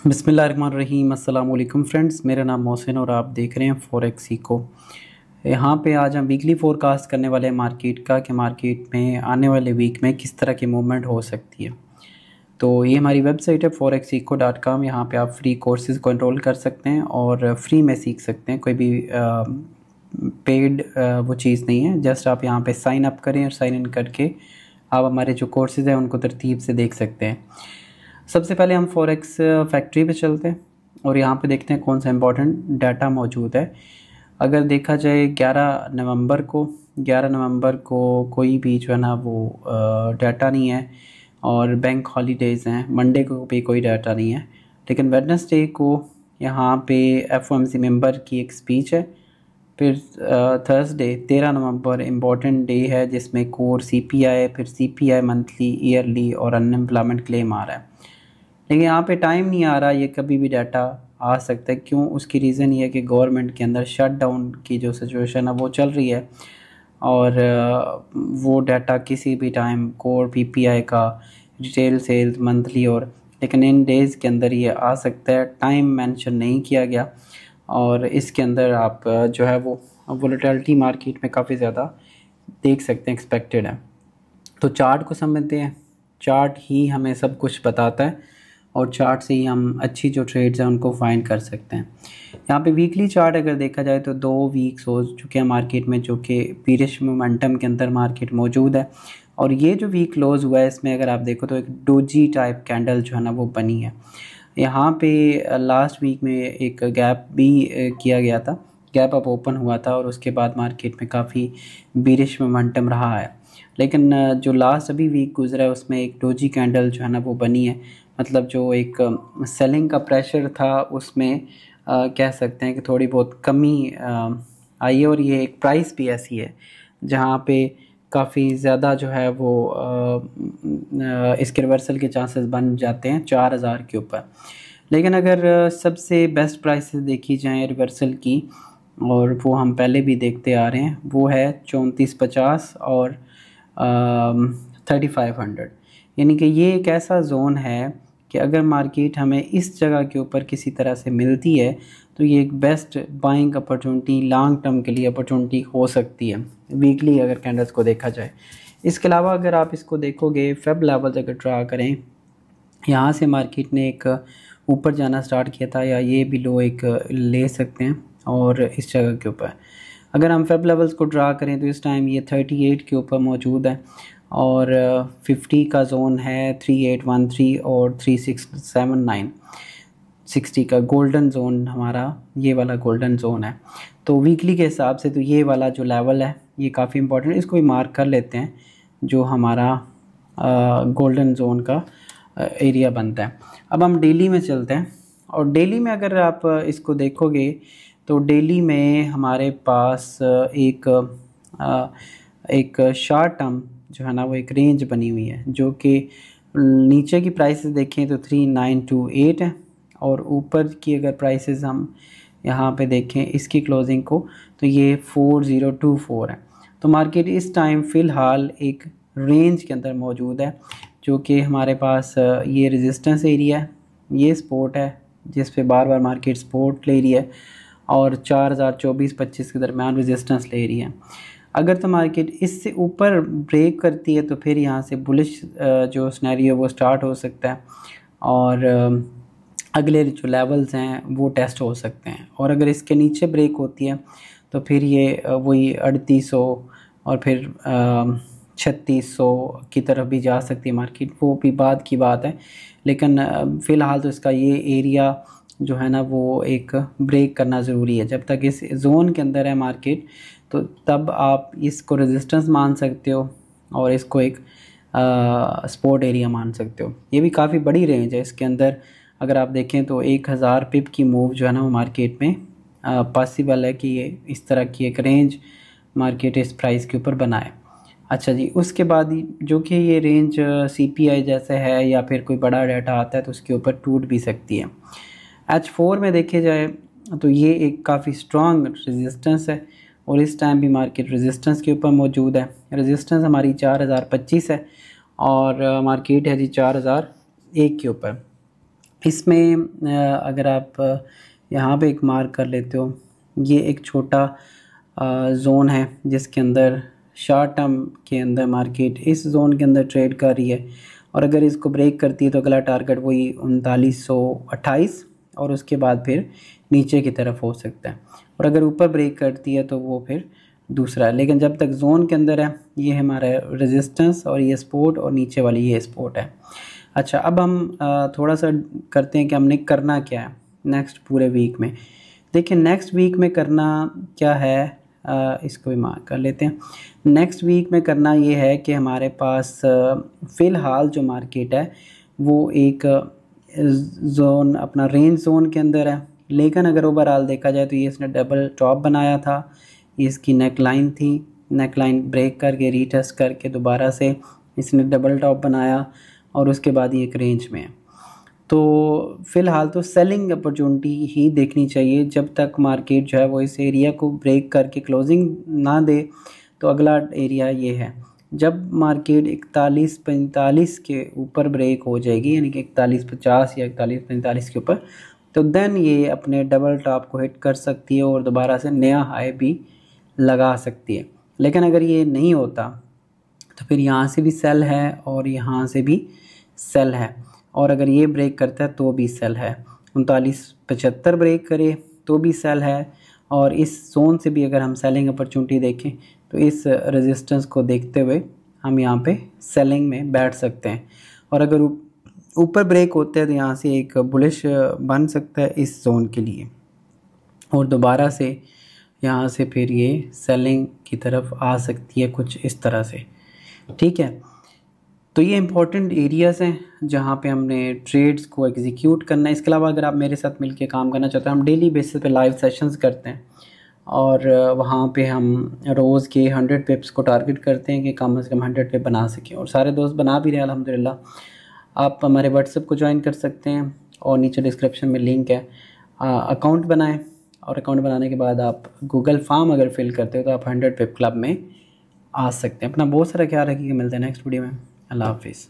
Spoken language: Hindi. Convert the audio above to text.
बिस्मिल्लाहिर्रहमानिर्रहीम अस्सलाम वालेकुम फ्रेंड्स, मेरा नाम मोहसिन और आप देख रहे हैं फॉरेक्स इको। यहाँ पे आज हम वीकली फोरकास्ट करने वाले हैं मार्केट का कि मार्केट में आने वाले वीक में किस तरह की मूवमेंट हो सकती है। तो ये हमारी वेबसाइट है forexico.com। यहाँ पे आप फ्री कोर्सेज़ को एनरोल कर सकते हैं और फ्री में सीख सकते हैं। कोई भी पेड वो चीज़ नहीं है, जस्ट आप यहाँ पे साइन अप करें और साइन इन करके आप हमारे जो कोर्सेज़ हैं उनको तरतीब से देख सकते हैं। सबसे पहले हम फॉरेक्स फैक्ट्री पे चलते हैं और यहाँ पे देखते हैं कौन सा इम्पोर्टेंट डाटा मौजूद है। अगर देखा जाए 11 नवंबर को कोई भी जो है ना वो डाटा नहीं है और बैंक हॉलीडेज़ हैं। मंडे को भी कोई डाटा नहीं है, लेकिन वेडनेसडे को यहाँ पे एफओएमसी मेंबर की एक स्पीच है। फिर थर्सडे 13 नवंबर इम्पॉर्टेंट डे है जिसमें कोर सीपीआई, फिर सीपीआई मंथली, ईयरली और अनएम्प्लॉयमेंट क्लेम आ रहा है। लेकिन यहाँ पे टाइम नहीं आ रहा, ये कभी भी डाटा आ सकता है। क्यों? उसकी रीज़न ये है कि गवर्नमेंट के अंदर शटडाउन की जो सिचुएशन है वो चल रही है और वो डाटा किसी भी टाइम कोर पीपीआई का, रिटेल सेल्स मंथली और लेकिन इन डेज़ के अंदर ये आ सकता है। टाइम मेंशन नहीं किया गया और इसके अंदर आप जो है वो वोलेटिलिटी मार्केट में काफ़ी ज़्यादा देख सकते हैं, एक्सपेक्टेड है। तो चार्ट को समझते हैं। चार्ट ही हमें सब कुछ बताता है और चार्ट से ही हम अच्छी जो ट्रेड्स हैं उनको फाइंड कर सकते हैं। यहाँ पे वीकली चार्ट अगर देखा जाए तो 2 वीक्स हो चुके हैं मार्केट में, जो कि बीरिश मोमेंटम के अंदर मार्केट मौजूद है। और ये जो वीक क्लोज हुआ है इसमें अगर आप देखो तो एक डोजी टाइप कैंडल जो है ना वो बनी है। यहाँ पे लास्ट वीक में एक गैप भी किया गया था, गैप अप ओपन हुआ था और उसके बाद मार्केट में काफ़ी बीरिश मोमेंटम रहा है। लेकिन जो लास्ट अभी वीक गुजरा है उसमें एक डोजी कैंडल जो है ना वो बनी है। मतलब जो एक सेलिंग का प्रेशर था उसमें कह सकते हैं कि थोड़ी बहुत कमी आई है। और ये एक प्राइस भी ऐसी है जहाँ पे काफ़ी ज़्यादा जो है वो इसके रिवर्सल के चांसेस बन जाते हैं 4000 के ऊपर। लेकिन अगर सबसे बेस्ट प्राइसेस देखी जाएँ रिवर्सल की, और वो हम पहले भी देखते आ रहे हैं, वो है 3450 और 3500। यानी कि ये एक ऐसा जोन है कि अगर मार्केट हमें इस जगह के ऊपर किसी तरह से मिलती है तो ये एक best buying opportunity, long term के लिए अपॉर्चुनिटी हो सकती है वीकली अगर कैंडल्स को देखा जाए। इसके अलावा अगर आप इसको देखोगे फेब लेवल्स अगर ड्रा करें, यहाँ से मार्केट ने एक ऊपर जाना स्टार्ट किया था, या ये भी लो एक ले सकते हैं। और इस जगह के ऊपर अगर हम फेब लेवल्स को ड्रा करें तो इस टाइम ये 38 के ऊपर मौजूद है और 50 का जोन है 3813 और 3679। 60 का गोल्डन जोन हमारा ये वाला गोल्डन जोन है। तो वीकली के हिसाब से तो ये वाला जो लेवल है ये काफ़ी इंपॉर्टेंट है, इसको भी मार्क कर लेते हैं, जो हमारा गोल्डन जोन का एरिया बनता है। अब हम डेली में चलते हैं और डेली में अगर आप इसको देखोगे तो डेली में हमारे पास एक शॉर्ट टर्म जो है ना वो एक रेंज बनी हुई है, जो कि नीचे की प्राइसेस देखें तो 3928 है और ऊपर की अगर प्राइसेस हम यहाँ पे देखें इसकी क्लोजिंग को तो ये 4024 है। तो मार्केट इस टाइम फ़िलहाल एक रेंज के अंदर मौजूद है, जो कि हमारे पास ये रेजिस्टेंस एरिया है, ये सपोर्ट है जिस पे बार बार मार्केट सपोर्ट ले रही है और 4024-25 के दरमियान रेजिस्टेंस ले रही है। अगर तो मार्केट इससे ऊपर ब्रेक करती है तो फिर यहाँ से बुलिश जो सिनेरियो वो स्टार्ट हो सकता है और अगले जो लेवल्स हैं वो टेस्ट हो सकते हैं। और अगर इसके नीचे ब्रेक होती है तो फिर ये वही 3800 और फिर 3600 की तरफ भी जा सकती है मार्केट, वो भी बाद की बात है। लेकिन फ़िलहाल तो इसका ये एरिया जो है ना वो एक ब्रेक करना ज़रूरी है। जब तक इस जोन के अंदर है मार्केट तो तब आप इसको रेजिस्टेंस मान सकते हो और इसको एक सपोर्ट एरिया मान सकते हो। ये भी काफ़ी बड़ी रेंज है, इसके अंदर अगर आप देखें तो 1000 पिप की मूव जो है ना वो मार्केट में पॉसिबल है कि ये इस तरह की एक रेंज मार्केट इस प्राइस के ऊपर बनाए। अच्छा जी, उसके बाद जो कि ये रेंज सीपीआई जैसे है या फिर कोई बड़ा डाटा आता है तो उसके ऊपर टूट भी सकती है। H4 में देखे जाए तो ये एक काफ़ी स्ट्रॉन्ग रेजिस्टेंस है और इस टाइम भी मार्केट रेजिस्टेंस के ऊपर मौजूद है। रेजिस्टेंस हमारी 4025 है और मार्केट है जी 4001 के ऊपर। इसमें अगर आप यहाँ पे एक मार्क कर लेते हो, ये एक छोटा जोन है जिसके अंदर शॉर्ट टर्म के अंदर मार्केट इस जोन के अंदर ट्रेड कर रही है, और अगर इसको ब्रेक करती है तो अगला टारगेट वही 3928 और उसके बाद फिर नीचे की तरफ हो सकता है, और अगर ऊपर ब्रेक करती है तो वो फिर दूसरा है। लेकिन जब तक जोन के अंदर है ये हमारा रेजिस्टेंस और ये सपोर्ट और नीचे वाली ये सपोर्ट है। अच्छा, अब हम थोड़ा सा करते हैं कि हमने करना क्या है नेक्स्ट पूरे वीक में। देखिए नेक्स्ट वीक में करना क्या है, इसको भी मार्क कर लेते हैं। नेक्स्ट वीक में करना ये है कि हमारे पास फ़िलहाल जो मार्केट है वो एक जोन अपना रेंज जोन के अंदर है, लेकिन अगर ओवरऑल देखा जाए तो ये इसने डबल टॉप बनाया था, ये इसकी नेक लाइन थी, नेक लाइन ब्रेक करके रीटेस्ट करके दोबारा से इसने डबल टॉप बनाया और उसके बाद ये एक रेंज में है। तो फ़िलहाल तो सेलिंग अपॉर्चुनिटी ही देखनी चाहिए जब तक मार्केट जो है वो इस एरिया को ब्रेक करके क्लोजिंग ना दे। तो अगला एरिया ये है, जब मार्केट 4145 के ऊपर ब्रेक हो जाएगी, यानी कि 4150 या 4145 के ऊपर, तो देन ये अपने डबल टॉप को हिट कर सकती है और दोबारा से नया हाई भी लगा सकती है। लेकिन अगर ये नहीं होता तो फिर यहाँ से भी सेल है और यहाँ से भी सेल है, और अगर ये ब्रेक करता है तो भी सेल है। 3975 ब्रेक करे तो भी सेल है, और इस जोन से भी अगर हम सेलिंग अपॉर्चुनिटी देखें तो इस रेजिस्टेंस को देखते हुए हम यहाँ पे सेलिंग में बैठ सकते हैं। और अगर ऊपर ब्रेक होते हैं तो यहाँ से एक बुलिश बन सकता है इस जोन के लिए, और दोबारा से यहाँ से फिर ये सेलिंग की तरफ आ सकती है कुछ इस तरह से। ठीक है, तो ये इंपॉर्टेंट एरियाज़ हैं जहाँ पे हमने ट्रेड्स को एग्जीक्यूट करना है। इसके अलावा अगर आप मेरे साथ मिलके काम करना चाहते हैं, हम डेली बेसिस पे लाइव सेशंस करते हैं और वहाँ पे हम रोज़ के 100 पिप्स को टारगेट करते हैं कि कम से कम 100 पिप बना सकें, और सारे दोस्त बना भी रहे हैं अल्हम्दुलिल्लाह। आप हमारे व्हाट्सएप को ज्वाइन कर सकते हैं और नीचे डिस्क्रिप्शन में लिंक है, अकाउंट बनाएं, और अकाउंट बनाने के बाद आप गूगल फॉर्म अगर फिल करते हो तो आप 100 पिप क्लब में आ सकते हैं। अपना बहुत सारा ख्याल रखिएगा, मिलते हैं नेक्स्ट वीडियो में। अल्लाह हाफिज़।